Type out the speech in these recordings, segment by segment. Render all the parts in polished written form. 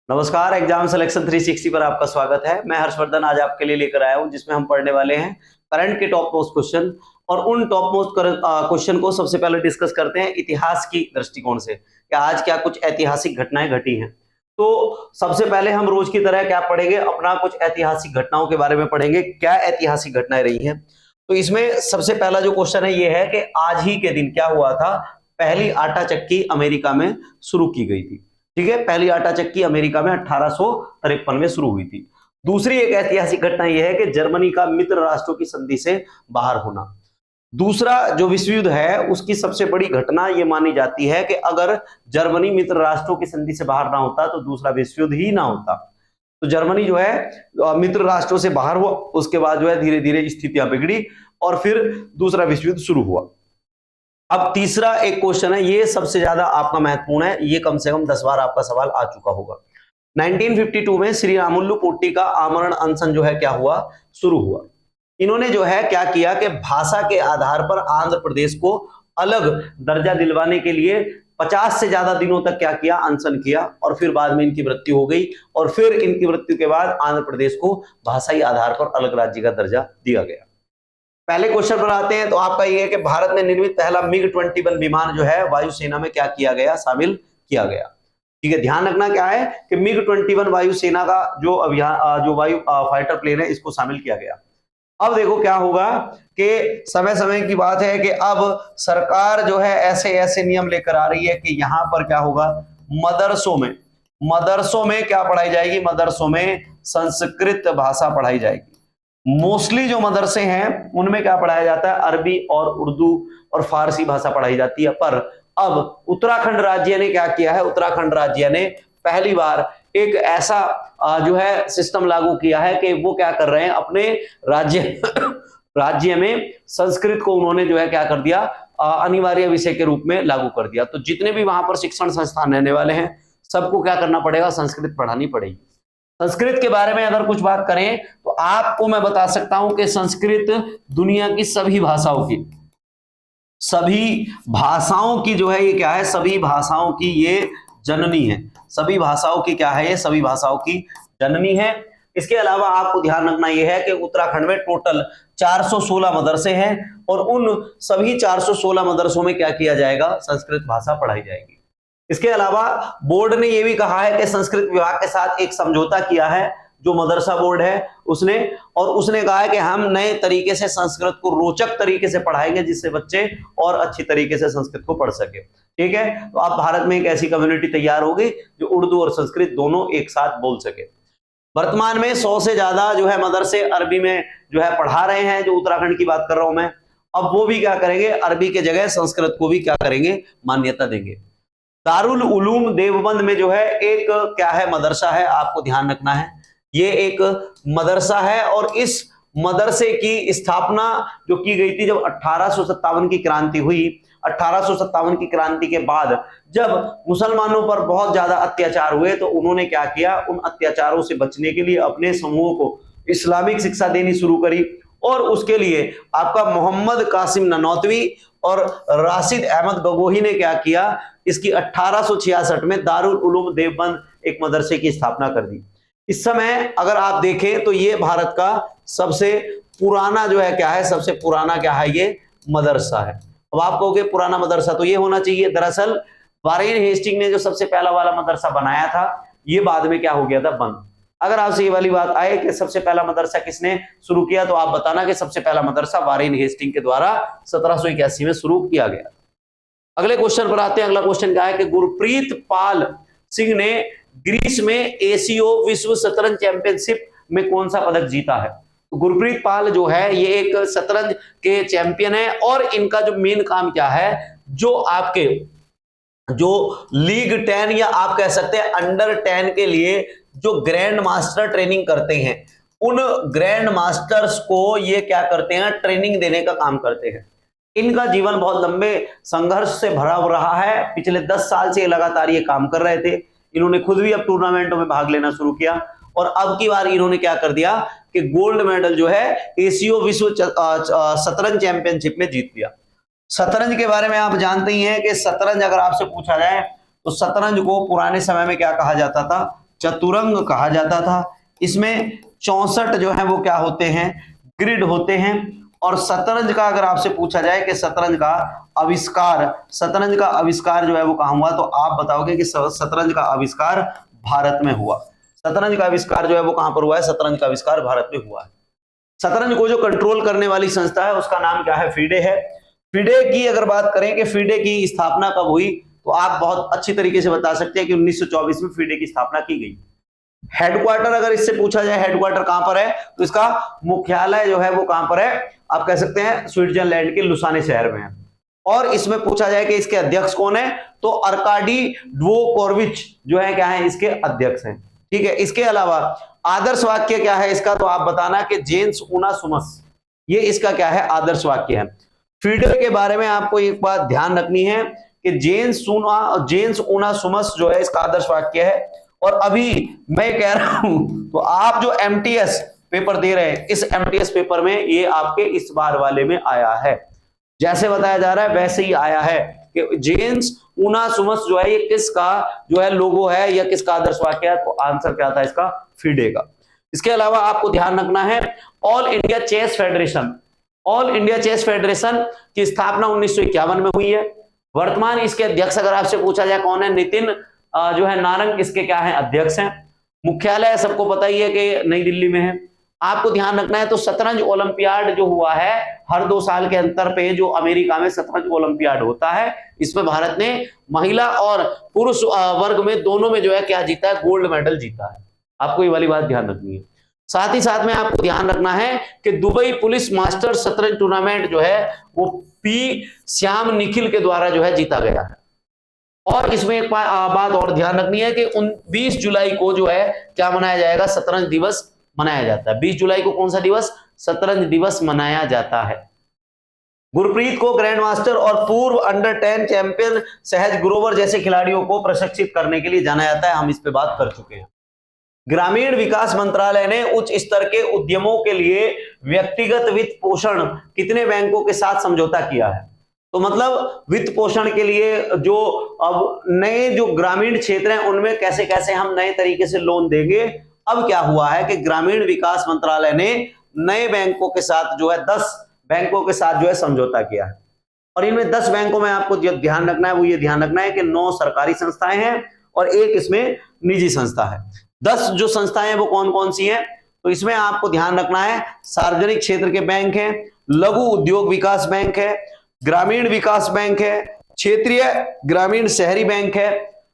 नमस्कार, exam selection 360 पर आपका स्वागत है। मैं हर्षवर्धन आज आपके लिए लेकर आया हूं जिसमें हम पढ़ने वाले हैं करंट के टॉप मोस्ट क्वेश्चन। और उन टॉप मोस्ट क्वेश्चन को सबसे पहले डिस्कस करते हैं इतिहास की दृष्टिकोण से कि आज क्या कुछ ऐतिहासिक घटनाएं घटी हैं। तो सबसे पहले हम रोज की तरह क्या पढ़ेंगे, अपना कुछ ऐतिहासिक घटनाओं के बारे में पढ़ेंगे, क्या ऐतिहासिक घटनाएं रही हैं। तो इसमें सबसे पहला जो क्वेश्चन है ये है कि आज ही के दिन क्या हुआ था, पहली आटा चक्की अमेरिका में शुरू की गई थी। ठीक है, पहली आटा चक्की अमेरिका में 1853 में शुरू हुई थी। दूसरी एक ऐतिहासिक घटना यह है कि जर्मनी का मित्र राष्ट्रों की संधि से बाहर होना। दूसरा जो विश्व युद्ध है उसकी सबसे बड़ी घटना यह मानी जाती है कि अगर जर्मनी मित्र राष्ट्रों की संधि से बाहर ना होता तो दूसरा विश्व युद्ध ही ना होता। तो जर्मनी जो है मित्र राष्ट्रों से बाहर हुआ, उसके बाद जो है धीरे धीरे स्थितियां बिगड़ी और फिर दूसरा विश्व युद्ध शुरू हुआ। अब तीसरा एक क्वेश्चन है, ये सबसे ज्यादा आपका महत्वपूर्ण है, ये कम से कम 10 बार आपका सवाल आ चुका होगा। 1952 में श्री रामुलु पोट्टी का आमरण अनशन जो है क्या हुआ, शुरू हुआ। इन्होंने जो है क्या किया कि भाषा के आधार पर आंध्र प्रदेश को अलग दर्जा दिलवाने के लिए 50 से ज्यादा दिनों तक क्या किया, अनशन किया। और फिर बाद में इनकी मृत्यु हो गई और फिर इनकी मृत्यु के बाद आंध्र प्रदेश को भाषाई आधार पर अलग राज्य का दर्जा दिया गया। पहले क्वेश्चन पर आते हैं। तो आपका ये है कि भारत में निर्मित पहला MiG-21 विमान जो है वायुसेना में क्या किया गया, शामिल किया गया। ठीक है, ध्यान रखना क्या है कि MiG-21 वायुसेना का जो अभियान जो वायु फाइटर प्लेन है इसको शामिल किया गया। अब देखो क्या होगा कि समय समय की बात है कि अब सरकार जो है ऐसे ऐसे नियम लेकर आ रही है कि यहां पर क्या होगा, मदरसों में क्या पढ़ाई जाएगी, मदरसों में संस्कृत भाषा पढ़ाई जाएगी। मोस्टली जो मदरसे हैं उनमें क्या पढ़ाया जाता है, अरबी और उर्दू और फारसी भाषा पढ़ाई जाती है। पर अब उत्तराखंड राज्य ने क्या किया है, उत्तराखंड राज्य ने पहली बार एक ऐसा जो है सिस्टम लागू किया है कि वो क्या कर रहे हैं, अपने राज्य में संस्कृत को उन्होंने जो है क्या कर दिया, अनिवार्य विषय के रूप में लागू कर दिया। तो जितने भी वहां पर शिक्षण संस्थान रहने वाले हैं सबको क्या करना पड़ेगा, संस्कृत पढ़ानी पड़ेगी। संस्कृत के बारे में अगर कुछ बात करें तो आपको मैं बता सकता हूं कि संस्कृत दुनिया की सभी भाषाओं की जो है ये क्या है, सभी भाषाओं की ये जननी है। सभी भाषाओं की क्या है, ये सभी भाषाओं की जननी है। इसके अलावा आपको ध्यान रखना यह है कि उत्तराखंड में टोटल 416 मदरसे हैं और उन सभी 416 मदरसों में क्या किया जाएगा, संस्कृत भाषा पढ़ाई जाएगी। इसके अलावा बोर्ड ने यह भी कहा है कि संस्कृत विभाग के साथ एक समझौता किया है जो मदरसा बोर्ड है उसने, और उसने कहा है कि हम नए तरीके से संस्कृत को रोचक तरीके से पढ़ाएंगे जिससे बच्चे और अच्छी तरीके से संस्कृत को पढ़ सके। ठीक है, तो अब भारत में एक ऐसी कम्युनिटी तैयार होगी जो उर्दू और संस्कृत दोनों एक साथ बोल सके। वर्तमान में 100 से ज्यादा जो है मदरसे अरबी में जो है पढ़ा रहे हैं, जो उत्तराखंड की बात कर रहा हूं मैं। अब वो भी क्या करेंगे, अरबी के जगह संस्कृत को भी क्या करेंगे, मान्यता देंगे। दारुल उलूम देवबंद में जो है एक क्या है, मदरसा है, आपको ध्यान रखना है ये एक मदरसा है। और इस मदरसे की स्थापना जो की गई थी जब 1857 की क्रांति हुई। 1857 की क्रांति के बाद जब मुसलमानों पर बहुत ज्यादा अत्याचार हुए तो उन्होंने क्या किया, उन अत्याचारों से बचने के लिए अपने समूह को इस्लामिक शिक्षा देनी शुरू करी। और उसके लिए आपका मोहम्मद कासिम ननौतवी और राशिद अहमद गगोही ने क्या किया, इसकी 1866 में दारुल उलूम देवबंद एक मदरसे की स्थापना कर दी। इस समय अगर आप देखें तो ये भारत का सबसे पुराना जो है क्या है, सबसे पुराना क्या है, ये मदरसा है। अब आप कहोगे पुराना मदरसा तो ये होना चाहिए, दरअसल वारेन हेस्टिंग ने जो सबसे पहला वाला मदरसा बनाया था ये बाद में क्या हो गया था, बंद। अगर आपसे ये वाली बात आए कि सबसे पहला मदरसा किसने शुरू किया तो आप बताना कि सबसे पहला मदरसा वारेन हेस्टिंग के द्वारा 1781 में शुरू किया गया। अगले क्वेश्चन पर आते हैं। अगला क्वेश्चन क्या है कि गुरप्रीत पाल सिंह ने ग्रीस में एशियो विश्व शतरंज चैंपियनशिप में कौन सा पदक जीता है। तो गुरप्रीत पाल जो है ये एक शतरंज के चैंपियन है और इनका जो मेन काम क्या है, जो आपके जो लीग 10 या आप कह सकते हैं अंडर 10 के लिए जो ग्रैंड मास्टर ट्रेनिंग करते हैं उन ग्रैंड मास्टर्स को ये क्या करते हैं, ट्रेनिंग देने का काम करते हैं। इनका जीवन बहुत लंबे संघर्ष से भरा रहा है। पिछले 10 साल से लगातार ये काम कर रहे थे। इन्होंने खुद भी अब टूर्नामेंटों में भाग लेना शुरू किया और अब की बार इन्होंने क्या कर दिया कि गोल्ड मेडल जो है एशियो विश्व शतरंज चैंपियनशिप में जीत लिया। शतरंज के बारे में आप जानते ही हैं कि शतरंज अगर आपसे पूछा जाए तो शतरंज को पुराने समय में क्या कहा जाता था, चतुरंग कहा जाता था। इसमें 64 जो है वो क्या होते हैं, ग्रिड होते हैं। और शतरंज का अगर आपसे पूछा जाए कि शतरंज का आविष्कार जो है वो कहां हुआ, तो आप बताओगे कि शतरंज का आविष्कार भारत में हुआ। शतरंज का आविष्कार जो है वो कहां पर हुआ है, शतरंज का आविष्कार भारत में हुआ है। शतरंज को जो कंट्रोल करने वाली संस्था है उसका नाम क्या है, फिडे है। फिडे की अगर बात करें कि फिडे की स्थापना कब हुई, तो आप बहुत अच्छी तरीके से बता सकते हैं कि 1924 में फिडे की स्थापना की गई। हेडक्वार्टर अगर इससे पूछा जाए हेडक्वार्टर कहां पर है, तो इसका मुख्यालय जो है वो कहां पर है, आप कह सकते हैं स्विट्जरलैंड के लुसाने शहर में है। और इसमें पूछा जाए कि इसके अध्यक्ष कौन है, तो अर्काडी ड्वोकोविच जो है क्या है, इसके अध्यक्ष हैं। ठीक है, इसके अलावा आदर्श वाक्य क्या है इसका, तो आप बताना कि जेन्स उनासुमस, ये इसका क्या है, आदर्श वाक्य है। फिडे के बारे में आपको एक बात ध्यान रखनी है कि जेन्स उनासुमस जो है इसका आदर्श वाक्य है। और अभी मैं कह रहा हूं, तो आप जो एमटीएस पेपर दे रहे हैं, इस एमटीएस पेपर में ये आपके इस बार वाले में आया है, जैसे बताया जा रहा है वैसे ही आया है कि जेन्स उनासुमस जो है ये किसका जो है लोगो है या किसका आदर्श वाक्य है, तो आंसर क्या था इसका, फिडे का। इसके अलावा आपको ध्यान रखना है ऑल इंडिया चेस फेडरेशन की स्थापना 1951 में हुई है। वर्तमान इसके अध्यक्ष अगर आपसे पूछा जाए कौन है, नितिन जो है नारंग इसके क्या है, अध्यक्ष हैं। मुख्यालय सबको पता ही है कि नई दिल्ली में है। आपको ध्यान रखना है तो शतरंज ओलंपियाड जो हुआ है हर 2 साल के अंतर पे, जो अमेरिका में शतरंज ओलंपियाड होता है, इसमें भारत ने महिला और पुरुष वर्ग में दोनों में जो है क्या जीता है, गोल्ड मेडल जीता है। आपको ये वाली बात ध्यान रखनी है। साथ ही साथ में आपको ध्यान रखना है कि दुबई पुलिस मास्टर शतरंज टूर्नामेंट जो है वो पी श्याम निखिल के द्वारा जो है जीता गया है। और इसमें एक बात और ध्यान रखनी है कि 20 जुलाई को जो है क्या मनाया जाएगा, शतरंज दिवस मनाया जाता है। 20 जुलाई को कौन सा दिवस, शतरंज दिवस मनाया जाता है। गुरप्रीत को ग्रैंड मास्टर और पूर्व अंडर 10 चैंपियन सहज ग्रोवर जैसे खिलाड़ियों को प्रशिक्षित करने के लिए जाना जाता है, हम इस पे बात कर चुके हैं। ग्रामीण विकास मंत्रालय ने उच्च स्तर के उद्यमों के लिए व्यक्तिगत वित्त पोषण कितने बैंकों के साथ समझौता किया है, तो मतलब वित्त पोषण के लिए जो अब नए जो ग्रामीण क्षेत्र हैं उनमें कैसे कैसे हम नए तरीके से लोन देंगे। अब क्या हुआ है कि ग्रामीण विकास मंत्रालय ने नए बैंकों के साथ जो है 10 बैंकों के साथ जो है समझौता किया है। और इनमें 10 बैंकों में आपको जो ध्यान रखना है वो ये ध्यान रखना है कि 9 सरकारी संस्थाएं हैं और एक इसमें निजी संस्था है। 10 जो संस्थाएं हैं वो कौन कौन सी हैं, तो इसमें आपको ध्यान रखना है सार्वजनिक क्षेत्र के बैंक हैं, लघु उद्योग विकास बैंक है, ग्रामीण विकास बैंक है, क्षेत्रीय ग्रामीण शहरी बैंक है,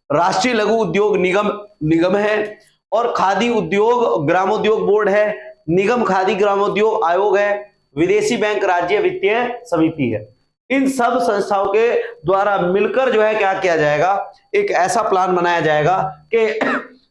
राष्ट्रीय लघु उद्योग निगम है, और खादी उद्योग ग्रामोद्योग बोर्ड है, निगम खादी ग्रामोद्योग आयोग है, विदेशी बैंक राज्य वित्तीय समिति है। इन सब संस्थाओं के द्वारा मिलकर जो है क्या किया जाएगा, एक ऐसा प्लान बनाया जाएगा कि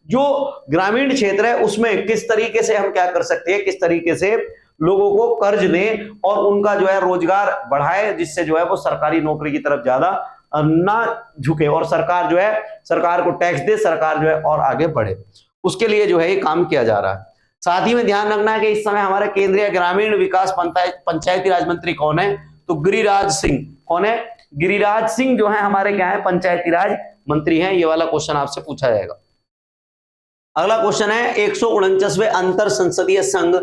जो ग्रामीण क्षेत्र है उसमें किस तरीके से हम क्या कर सकते हैं, किस तरीके से लोगों को कर्ज दें और उनका जो है रोजगार बढ़ाए, जिससे जो है वो सरकारी नौकरी की तरफ ज्यादा ना झुके और सरकार जो है सरकार को टैक्स दे, सरकार जो है और आगे बढ़े, उसके लिए जो है ये काम किया जा रहा है। साथ ही में ध्यान रखना है कि इस समय हमारे केंद्रीय ग्रामीण विकास पंचायती राज मंत्री कौन है, तो गिरिराज सिंह। कौन है, गिरिराज सिंह जो है हमारे क्या है, पंचायती राज मंत्री हैं। ये वाला क्वेश्चन आपसे पूछा जाएगा। अगला क्वेश्चन है 149वें अंतर संसदीय संघ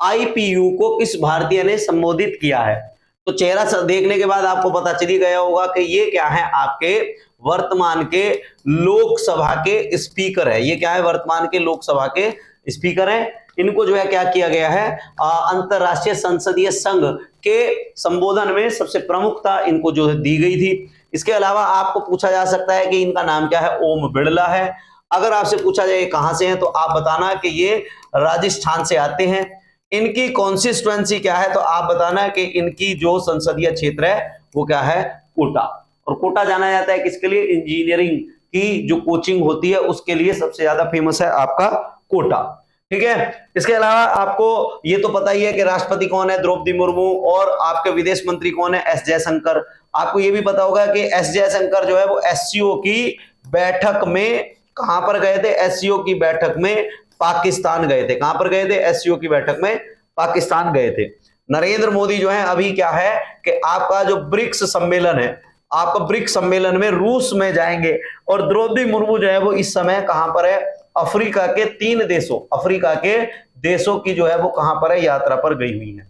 आईपीयू को किस भारतीय ने संबोधित किया है, तो चेहरा देखने के बाद आपको पता चली गया होगा कि ये क्या है, आपके वर्तमान के लोकसभा के स्पीकर है। ये क्या है, वर्तमान के लोकसभा के स्पीकर हैं। इनको जो है क्या किया गया है, अंतरराष्ट्रीय संसदीय संघ के संबोधन में सबसे प्रमुखता इनको जो है दी गई थी। इसके अलावा आपको पूछा जा सकता है कि इनका नाम क्या है, ओम बिड़ला है। अगर आपसे पूछा जाए कहां से हैं, तो आप बताना कि ये राजस्थान से आते हैं। इनकी कॉन्स्टिट्यूएंसी क्या है, तो आप बताना कि इनकी जो संसदीय क्षेत्र है वो क्या है, कोटा। और कोटा जाना जाता है किसके लिए, इंजीनियरिंग की जो कोचिंग होती है उसके लिए सबसे ज्यादा फेमस है आपका कोटा। ठीक है, इसके अलावा आपको ये तो पता ही है कि राष्ट्रपति कौन है, द्रौपदी मुर्मू, और आपके विदेश मंत्री कौन है, एस जयशंकर। आपको ये भी पता होगा कि एस जयशंकर जो है वो एससीओ की बैठक में कहां पर गए थे, एससीओ की बैठक में पाकिस्तान गए थे। कहां पर गए थे, एससीओ की बैठक में पाकिस्तान गए थे। नरेंद्र मोदी जो है अभी क्या है कि आपका जो ब्रिक्स सम्मेलन है, आपका ब्रिक्स सम्मेलन में रूस में जाएंगे, और द्रौपदी मुर्मू जो है वो इस समय कहां पर है, अफ्रीका के 3 देशों, अफ्रीका के देशों की जो है वो कहां पर है, यात्रा पर गई हुई है।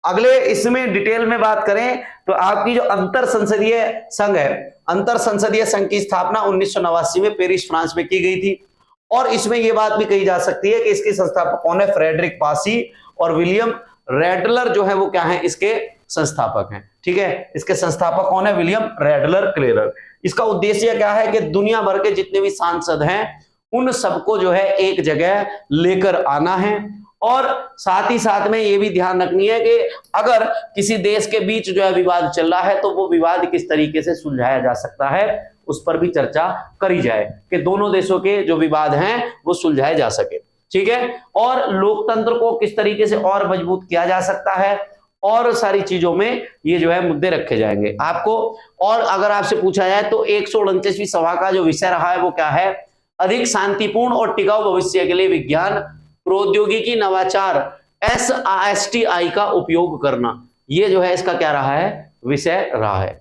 अगले इसमें डिटेल में बात करें तो आपकी जो अंतर संसदीय संघ है, अंतर संसदीय संघ की स्थापना 1989 में पेरिस फ्रांस में की गई थी। और इसमें यह बात भी कही जा सकती है कि इसके संस्थापक कौन है, फ्रेडरिक पासी और विलियम रैडलर जो है वो क्या है, इसके संस्थापक हैं। ठीक है, इसके संस्थापक कौन है, विलियम रैडलर क्लेरर। इसका उद्देश्य क्या है कि दुनिया भर के जितने भी सांसद हैं उन सबको जो है एक जगह लेकर आना है, और साथ ही साथ में ये भी ध्यान रखनी है कि अगर किसी देश के बीच जो है विवाद चल रहा है तो वो विवाद किस तरीके से सुलझाया जा सकता है उस पर भी चर्चा करी जाए कि दोनों देशों के जो विवाद हैं वो सुलझाए जा सके। ठीक है, और लोकतंत्र को किस तरीके से और मजबूत किया जा सकता है, और सारी चीजों में ये जो है मुद्दे रखे जाएंगे आपको। और अगर आपसे पूछा जाए तो 149वीं सभा का जो विषय रहा है वो क्या है, अधिक शांतिपूर्ण और टिकाऊ भविष्य के लिए विज्ञान प्रौद्योगिकी नवाचार SRSTI का उपयोग करना। ये जो है इसका क्या रहा है, विषय रहा है।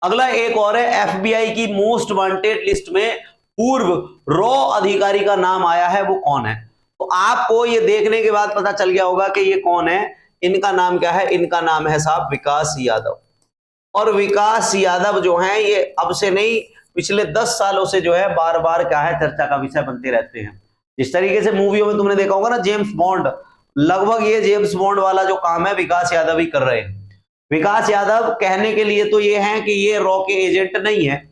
अगला एक और है, FBI की मोस्ट वांटेड लिस्ट में पूर्व रॉ अधिकारी का नाम आया है, वो कौन है। तो आपको ये देखने के बाद पता चल गया होगा कि ये कौन है। इनका नाम क्या है, इनका नाम है साहब विकास यादव। और विकास यादव जो है ये अब से नहीं, पिछले 10 सालों से जो है बार बार क्या है, चर्चा का विषय बनते रहते हैं। जिस तरीके से मूवियों में तुमने देखा होगा ना, जेम्स बॉन्ड, लगभग ये जेम्स बॉन्ड वाला जो काम है विकास यादव ही कर रहे हैं। विकास यादव कहने के लिए तो ये है कि ये रॉ के एजेंट नहीं है,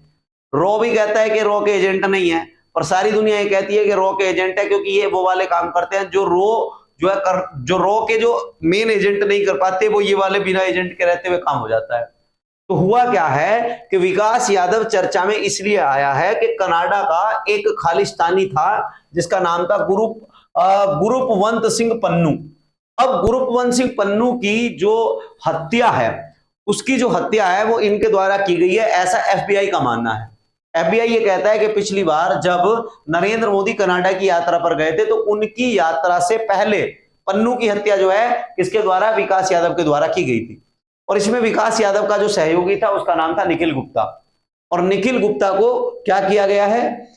रॉ भी कहता है कि रॉ के एजेंट नहीं है, और सारी दुनिया ये कहती है कि रॉ के एजेंट है, क्योंकि ये वो वाले काम करते हैं जो रॉ के जो मेन एजेंट नहीं कर पाते, वो ये वाले बिना एजेंट के रहते हुए काम हो जाता है। तो हुआ क्या है कि विकास यादव चर्चा में इसलिए आया है कि कनाडा का एक खालिस्तानी था जिसका नाम था गुरुपवंत सिंह पन्नू। अब गुरुपवंत सिंह पन्नू की जो हत्या है, उसकी जो हत्या है वो इनके द्वारा की गई है, ऐसा FBI का मानना है। FBI ये कहता है कि पिछली बार जब नरेंद्र मोदी कनाडा की यात्रा पर गए थे तो उनकी यात्रा से पहले पन्नू की हत्या जो है किसके द्वारा, विकास यादव के द्वारा की गई थी। और इसमें विकास यादव का जो सहयोगी था उसका नाम था निखिल गुप्ता। और निखिल गुप्ता को क्या किया गया है,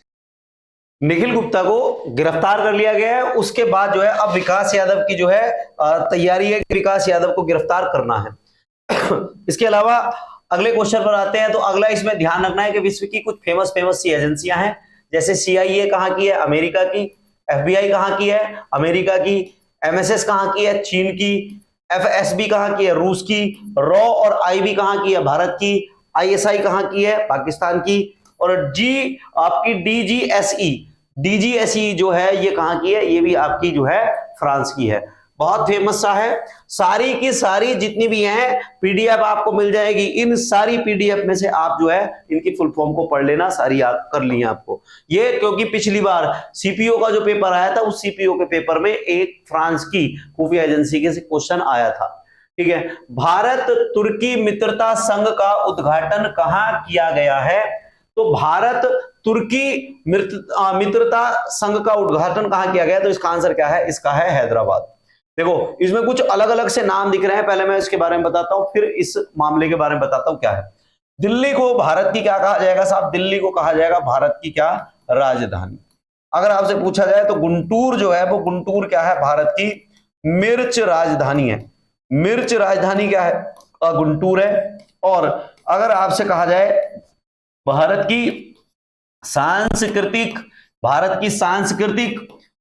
निखिल गुप्ता को गिरफ्तार कर लिया गया है। उसके बाद जो है अब विकास यादव की जो है तैयारी है कि विकास यादव को गिरफ्तार करना है। इसके अलावा अगले क्वेश्चन पर आते हैं। तो अगला इसमें ध्यान रखना है कि विश्व की कुछ फेमस सी एजेंसियां हैं, जैसे CIA कहां की है, अमेरिका की, FBI कहां की है, अमेरिका की, MSS कहां की है, चीन की, FSB कहां की है, रूस की, रॉ और IB कहां की है, भारत की, ISI कहां की है, पाकिस्तान की, और आपकी DGSE जो है ये कहां की है, ये भी आपकी जो है फ्रांस की है। बहुत फेमस सा है। सारी की सारी जितनी भी हैं PDF आपको मिल जाएगी। इन सारी PDF में से आप जो है इनकी फुल फॉर्म को पढ़ लेना, सारी याद कर ली है आपको ये, क्योंकि पिछली बार CPO का जो पेपर आया था उस CPO के पेपर में एक फ्रांस की खुफिया एजेंसी के से क्वेश्चन आया था। ठीक है, भारत तुर्की मित्रता संघ का उद्घाटन कहां किया गया है। तो भारत तुर्की मित्रता संघ का उद्घाटन कहां किया गया, तो इसका आंसर क्या है, इसका है हैदराबाद। देखो इसमें कुछ अलग अलग से नाम दिख रहे हैं, पहले मैं इसके बारे में बताता हूं, फिर इस मामले के बारे में बताता हूं क्या है। दिल्ली को भारत की क्या कहा जाएगा साहब, दिल्ली को कहा जाएगा भारत की क्या, राजधानी। अगर आपसे पूछा जाए तो गुंटूर जो है वो, गुंटूर क्या है, भारत की मिर्च राजधानी है। मिर्च राजधानी क्या है, गुंटूर है। और अगर आपसे कहा जाए भारत की सांस्कृतिक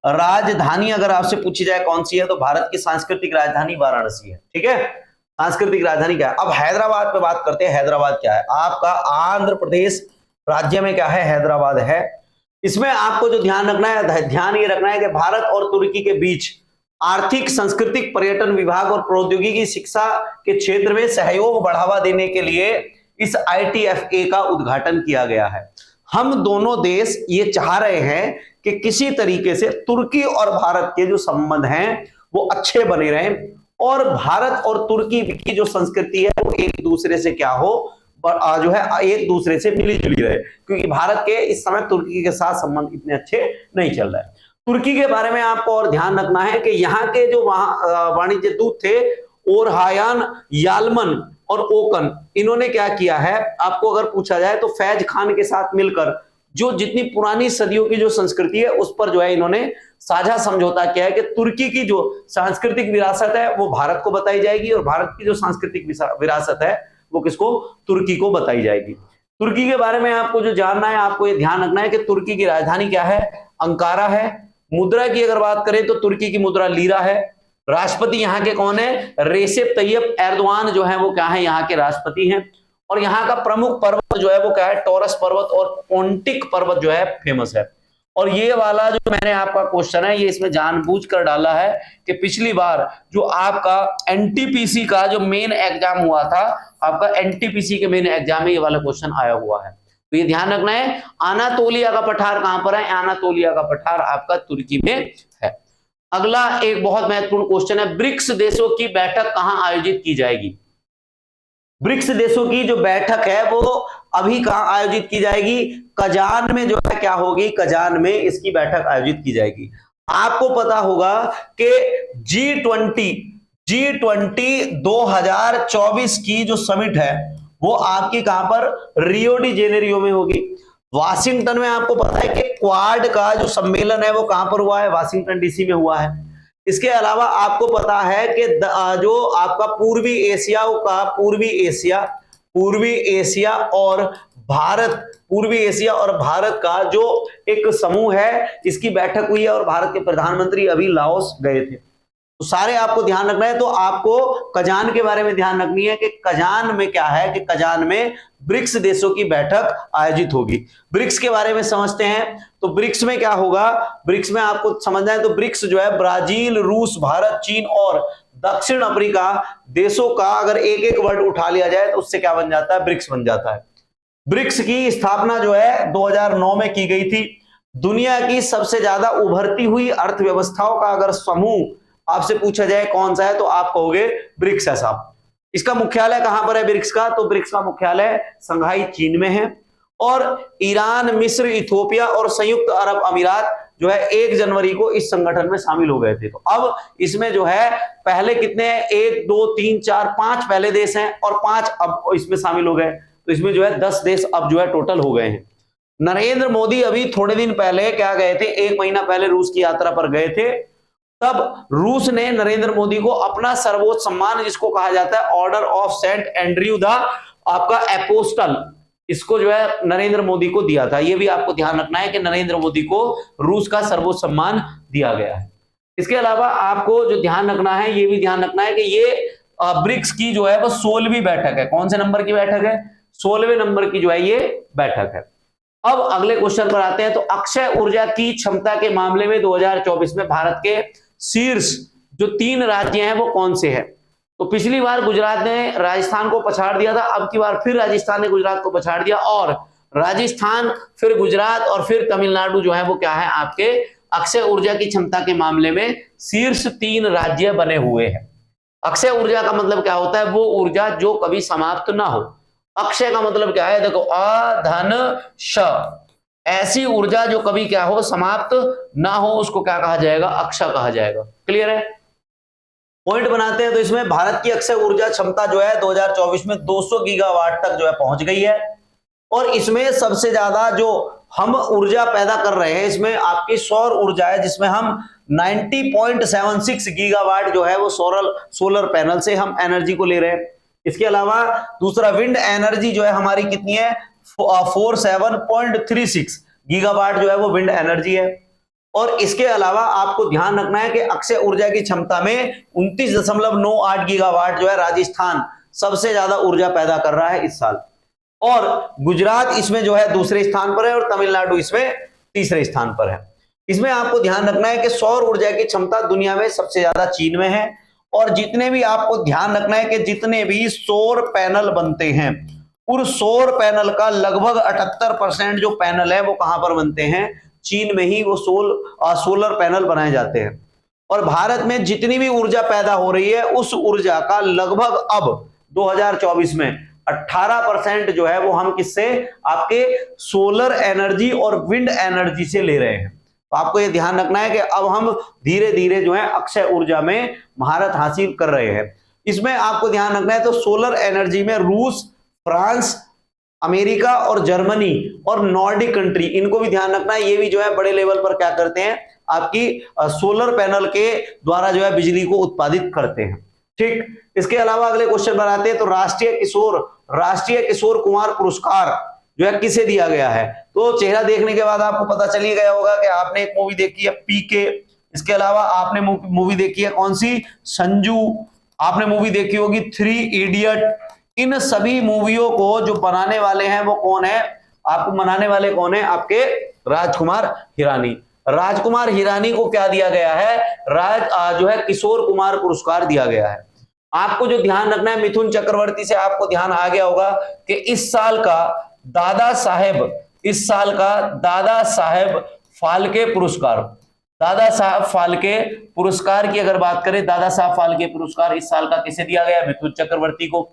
राजधानी अगर आपसे पूछी जाए कौन सी है, तो भारत की सांस्कृतिक राजधानी वाराणसी है। ठीक है, सांस्कृतिक राजधानी क्या है। अब हैदराबाद पे बात करते हैं। हैदराबाद क्या है, आपका आंध्र प्रदेश राज्य में क्या है, हैदराबाद है। इसमें आपको जो ध्यान रखना है, ध्यान ये रखना है कि भारत और तुर्की के बीच आर्थिक, सांस्कृतिक, पर्यटन विभाग और प्रौद्योगिकी शिक्षा के क्षेत्र में सहयोग बढ़ावा देने के लिए इस ITFA का उद्घाटन किया गया है। हम दोनों देश ये चाह रहे हैं कि किसी तरीके से तुर्की और भारत के जो संबंध हैं वो अच्छे बने रहें, और भारत और तुर्की की जो संस्कृति है वो एक दूसरे से क्या हो, जो है एक दूसरे से मिली जुली रहे, क्योंकि भारत के इस समय तुर्की के साथ संबंध इतने अच्छे नहीं चल रहे हैं। तुर्की के बारे में आपको और ध्यान रखना है कि यहाँ के जो वाणिज्य दूत थे, ओरहायान यालमन और ओकन, इन्होंने क्या किया है, आपको अगर पूछा जाए तो फैज खान के साथ मिलकर जो जितनी पुरानी सदियों की जो संस्कृति है उस पर जो है इन्होंने साझा समझौता किया है कि तुर्की की जो सांस्कृतिक विरासत है वो भारत को बताई जाएगी और भारत की जो सांस्कृतिक विरासत है वो किसको, तुर्की को बताई जाएगी। तुर्की के बारे में आपको जो जानना है, आपको ये ध्यान रखना है कि तुर्की की राजधानी क्या है, अंकारा है। मुद्रा की अगर बात करें तो तुर्की की मुद्रा लीरा है। राष्ट्रपति यहाँ के कौन है, रेसेप तैयब एर्दोआन जो है वो क्या है, यहाँ के राष्ट्रपति हैं। और यहाँ का प्रमुख पर्वत जो है वो क्या है, टॉरस पर्वत और पोंटिक पर्वत जो है फेमस है। और ये वाला जो मैंने आपका क्वेश्चन है ये इसमें जानबूझकर डाला है कि पिछली बार जो आपका एनटीपीसी का जो मेन एग्जाम हुआ था, आपका एनटीपीसी के मेन एग्जाम में ये वाला क्वेश्चन आया हुआ है, तो ये ध्यान रखना है। आनातोलिया का पठार कहां पर है, आनातोलिया का पठार आपका तुर्की में है। अगला एक बहुत महत्वपूर्ण क्वेश्चन है, ब्रिक्स देशों की बैठक कहां आयोजित की जाएगी। ब्रिक्स देशों की जो बैठक है वो अभी कहां आयोजित की जाएगी, कजान में जो है क्या होगी, कजान में इसकी बैठक आयोजित की जाएगी। आपको पता होगा कि G20 2024 की जो समिट है वो आपकी कहां पर, रियो डी जेनेरियो में होगी। वाशिंगटन में आपको पता है कि क्वाड का जो सम्मेलन है वो कहां पर हुआ है, वाशिंगटन डीसी में हुआ है। इसके अलावा आपको पता है कि जो आपका पूर्वी एशिया और भारत का जो एक समूह है इसकी बैठक हुई है और भारत के प्रधानमंत्री अभी लाओस गए थे। तो सारे आपको ध्यान रखना है। तो आपको कजान के बारे में ध्यान रखनी है कि कजान में क्या है, कि कजान में ब्रिक्स देशों की बैठक आयोजित होगी। ब्रिक्स के बारे में समझते हैं। तो ब्रिक्स में क्या होगा, ब्रिक्स में आपको समझना है तो ब्रिक्स जो है ब्राजील, रूस, भारत, चीन और दक्षिण अफ्रीका देशों का अगर एक एक वर्ड उठा लिया जाए तो उससे क्या बन जाता है, ब्रिक्स बन जाता है। ब्रिक्स की स्थापना जो है 2009 में की गई थी। दुनिया की सबसे ज्यादा उभरती हुई अर्थव्यवस्थाओं का अगर समूह आपसे पूछा जाए कौन सा है तो आप कहोगे ब्रिक्स है साहब। इसका मुख्यालय कहां पर है ब्रिक्स का, तो ब्रिक्स का मुख्यालय संघाई चीन में है। और ईरान, मिस्र, इथियोपिया और संयुक्त अरब अमीरात जो है 1 जनवरी को इस संगठन में शामिल हो गए थे। तो अब इसमें जो है पहले कितने हैं, 1 2 3 4 5 पहले देश हैं और 5 अब इसमें शामिल हो गए। तो इसमें जो है 10 देश अब जो है टोटल हो गए हैं। नरेंद्र मोदी अभी थोड़े दिन पहले क्या गए थे, 1 महीना पहले रूस की यात्रा पर गए थे। तब रूस ने नरेंद्र मोदी को अपना सर्वोच्च सम्मान जिसको कहा जाता है order of Saint Andrew the आपका एपोस्टल, इसको जो है नरेंद्र मोदी को दिया था। ये भी आपको ध्यान रखना है कि नरेंद्र मोदी को रूस का सर्वोच्च सम्मान दिया गया है। इसके अलावा आपको जो ध्यान रखना है, ये भी ध्यान रखना है कि ये ब्रिक्स की जो है वो 16वीं बैठक है। कौन से नंबर की बैठक है, 16वें नंबर की जो है ये बैठक है। अब अगले क्वेश्चन पर आते हैं। तो अक्षय ऊर्जा की क्षमता के मामले में 2024 में भारत के शीर्ष जो 3 राज्य हैं वो कौन से हैं। तो पिछली बार गुजरात ने राजस्थान को पछाड़ दिया था, अब की बार फिर राजस्थान ने गुजरात को पछाड़ दिया और राजस्थान फिर गुजरात और फिर तमिलनाडु जो है वो क्या है आपके अक्षय ऊर्जा की क्षमता के मामले में शीर्ष 3 राज्य बने हुए हैं। अक्षय ऊर्जा का मतलब क्या होता है, वो ऊर्जा जो कभी समाप्त ना हो। अक्षय का मतलब क्या है, देखो अधन श, ऐसी ऊर्जा जो कभी क्या हो, समाप्त ना हो, उसको क्या कहा जाएगा, अक्षय कहा जाएगा। क्लियर है। पॉइंट बनाते हैं। तो इसमें भारत की अक्षय ऊर्जा क्षमता जो है 2024 में 200 गीगावाट तक जो है पहुंच गई है। और इसमें सबसे ज्यादा जो हम ऊर्जा पैदा कर रहे हैं इसमें आपकी सौर ऊर्जा है, जिसमें हम 90.76 गीगावाट जो है वो सोलर पैनल से हम एनर्जी को ले रहे हैं। इसके अलावा दूसरा विंड एनर्जी जो है हमारी कितनी है, 47.36 गीगावाट जो है वो विंड एनर्जी है। और इसके अलावा आपको ध्यान रखना है कि अक्षय ऊर्जा की क्षमता में 29.98 गीगावाट जो है राजस्थान सबसे ज्यादा ऊर्जा पैदा कर रहा है इस साल। और गुजरात इसमें जो है दूसरे स्थान पर है और तमिलनाडु इसमें तीसरे स्थान पर है। इसमें आपको ध्यान रखना है कि सौर ऊर्जा की क्षमता दुनिया में सबसे ज्यादा चीन में है। और जितने भी आपको ध्यान रखना है कि जितने भी सौर पैनल बनते हैं उस सौर पैनल का लगभग 78% जो पैनल है वो कहां पर बनते हैं, चीन में ही वो सोलर पैनल बनाए जाते हैं। और भारत में जितनी भी ऊर्जा पैदा हो रही है उस ऊर्जा का लगभग अब 2024 में 18% जो है वो हम किससे, आपके सोलर एनर्जी और विंड एनर्जी से ले रहे हैं। तो आपको ये ध्यान रखना है कि अब हम धीरे धीरे जो है अक्षय ऊर्जा में महारत हासिल कर रहे हैं। इसमें आपको ध्यान रखना है तो सोलर एनर्जी में रूस, फ्रांस, अमेरिका और जर्मनी और नॉर्डिक कंट्री, इनको भी ध्यान रखना है, ये भी जो है बड़े लेवल पर क्या करते हैं, आपकी सोलर पैनल के द्वारा जो है बिजली को उत्पादित करते हैं। ठीक, इसके अलावा अगले क्वेश्चन पर आते हैं। तो राष्ट्रीय किशोर कुमार पुरस्कार जो है किसे दिया गया है? तो चेहरा देखने के बाद आपको पता चल ही गया होगा कि आपने एक मूवी देखी है पीके, इसके अलावा आपने मूवी देखी है कौन सी, संजू, आपने मूवी देखी होगी 3 इडियट। इन सभी मूवियों को जो बनाने वाले हैं वो कौन है? आपको बनाने वाले कौन है? आपके राजकुमार हिरानी। राजकुमार हिरानी को क्या दिया गया है? जो है किशोर कुमार पुरस्कार दिया गया है। आपको जो ध्यान रखना है, मिथुन चक्रवर्ती से आपको ध्यान आ गया होगा कि इस साल का दादा साहेब फाल्के पुरस्कार की अगर बात करें, दादा साहब फाल्के पुरस्कार इस साल का किसे दिया गया? मिथुन चक्रवर्ती को।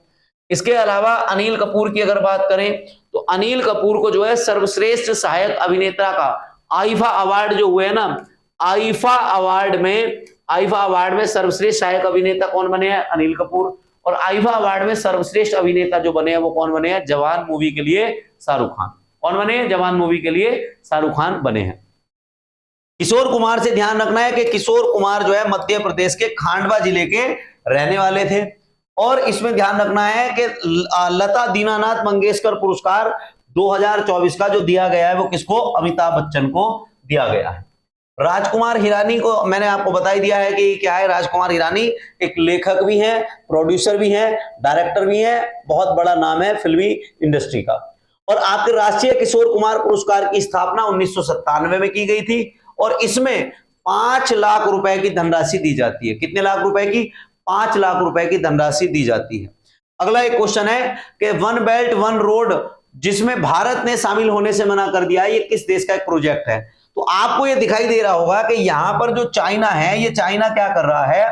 इसके अलावा अनिल कपूर की अगर बात करें तो अनिल कपूर को जो है सर्वश्रेष्ठ सहायक अभिनेता का आईफा अवार्ड जो हुए ना, आईफा अवार्ड में सर्वश्रेष्ठ सहायक अभिनेता कौन बने हैं? अनिल कपूर। और आईफा अवार्ड में सर्वश्रेष्ठ अभिनेता जो बने हैं वो कौन बने हैं? जवान मूवी के लिए शाहरुख खान। कौन बने हैं? जवान मूवी के लिए शाहरुख खान बने हैं। किशोर कुमार से ध्यान रखना है कि किशोर कुमार जो है मध्य प्रदेश के खांडवा जिले के रहने वाले थे। और इसमें ध्यान रखना है कि लता दीनानाथ मंगेशकर पुरस्कार 2024 का जो दिया गया है वो किसको? अमिताभ बच्चन को दिया गया है। राजकुमार हिरानी को मैंने आपको बता ही दिया है कि क्या है। राजकुमार हिरानी एक लेखक भी हैं, प्रोड्यूसर भी हैं, डायरेक्टर भी हैं, बहुत बड़ा नाम है फिल्मी इंडस्ट्री का। और आपके राष्ट्रीय किशोर कुमार पुरस्कार की स्थापना 1997 में की गई थी और इसमें 5 लाख रुपए की धनराशि दी जाती है। कितने लाख रुपए की? 5 लाख रुपए की धनराशि दी जाती है। अगला एक क्वेश्चन है कि वन बेल्ट वन रोड जिसमें भारत ने शामिल होने से मना कर दिया है, ये किस देश का एक प्रोजेक्ट है? तो आपको ये दिखाई दे रहा होगा कि यहां पर जो चाइना है, ये चाइना क्या कर रहा है,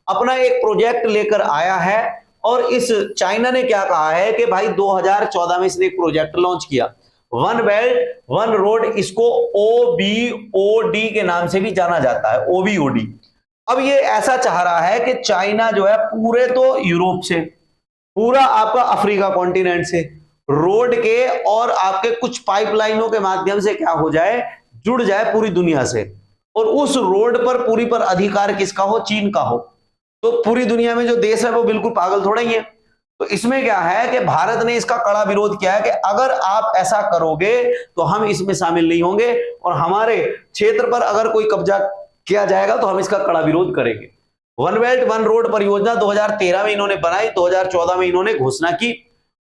अपना एक प्रोजेक्ट लेकर आया है। और इस चाइना ने क्या कहा है कि भाई 2014 में इसने एक प्रोजेक्ट लॉन्च किया, वन बेल्ट वन रोड, इसको OBOD के नाम से भी जाना जाता है, OBOD। अब ये ऐसा चाह रहा है कि चाइना जो है पूरे तो यूरोप से, पूरा आपका अफ्रीका कॉन्टिनेंट से रोड के और आपके कुछ पाइपलाइनों के माध्यम से क्या हो जाए, जुड़ जाए पूरी दुनिया से। और उस रोड पर पूरी पर अधिकार किसका हो? चीन का हो। तो पूरी दुनिया में जो देश है वो बिल्कुल पागल थोड़ा ही है। तो इसमें क्या है कि भारत ने इसका कड़ा विरोध किया है कि अगर आप ऐसा करोगे तो हम इसमें शामिल नहीं होंगे और हमारे क्षेत्र पर अगर कोई कब्जा किया जाएगा तो हम इसका कड़ा विरोध करेंगे। वन बेल्ट वन रोड परियोजना 2013 में इन्होंने बनाई, 2014 में इन्होंने घोषणा की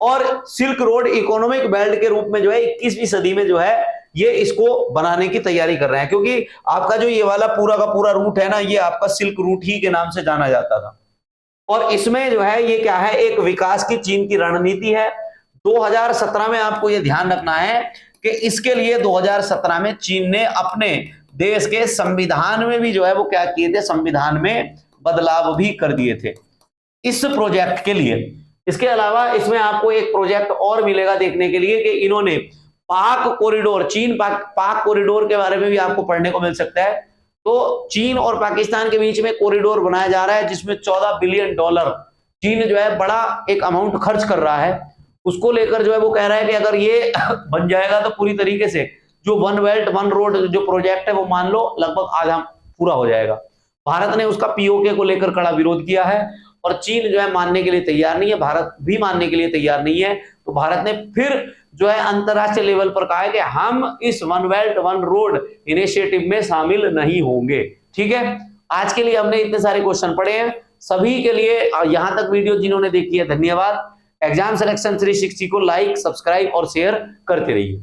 और सिल्क रोड इकोनॉमिक बेल्ट के रूप में जो है 21वीं सदी में जो है ये इसको बनाने की तैयारी कर रहे हैं। क्योंकि आपका जो ये वाला पूरा का पूरा रूट है ना, ये आपका सिल्क रूट ही के नाम से जाना जाता था। और इसमें जो है ये क्या है, एक विकास की चीन की रणनीति है। 2017 में आपको ये ध्यान रखना है कि इसके लिए 2017 में चीन ने अपने देश के संविधान में भी जो है वो क्या किए थे, संविधान में बदलाव भी कर दिए थे इस प्रोजेक्ट के लिए। इसके अलावा इसमें आपको एक प्रोजेक्ट और मिलेगा देखने के लिए कि इन्होंने पाक कॉरिडोर, चीन पाक कॉरिडोर के बारे में भी आपको पढ़ने को मिल सकता है। तो चीन और पाकिस्तान के बीच में कॉरिडोर बनाया जा रहा है जिसमें $14 बिलियन चीन जो है बड़ा एक अमाउंट खर्च कर रहा है। उसको लेकर जो है वो कह रहा है कि अगर ये बन जाएगा तो पूरी तरीके से जो वन बेल्ट वन रोड जो प्रोजेक्ट है वो मान लो लगभग आधा पूरा हो जाएगा। भारत ने उसका POK को लेकर कड़ा विरोध किया है और चीन जो है मानने के लिए तैयार नहीं है, भारत भी मानने के लिए तैयार नहीं है। तो भारत ने फिर जो है अंतरराष्ट्रीय लेवल पर कहा है कि हम इस one belt one road initiative में शामिल नहीं होंगे। ठीक है, आज के लिए हमने इतने सारे क्वेश्चन पढ़े हैं। सभी के लिए यहां तक वीडियो जिन्होंने देखी है धन्यवाद। एग्जाम सिलेक्शन 360 को लाइक, सब्सक्राइब और शेयर करते रहिए।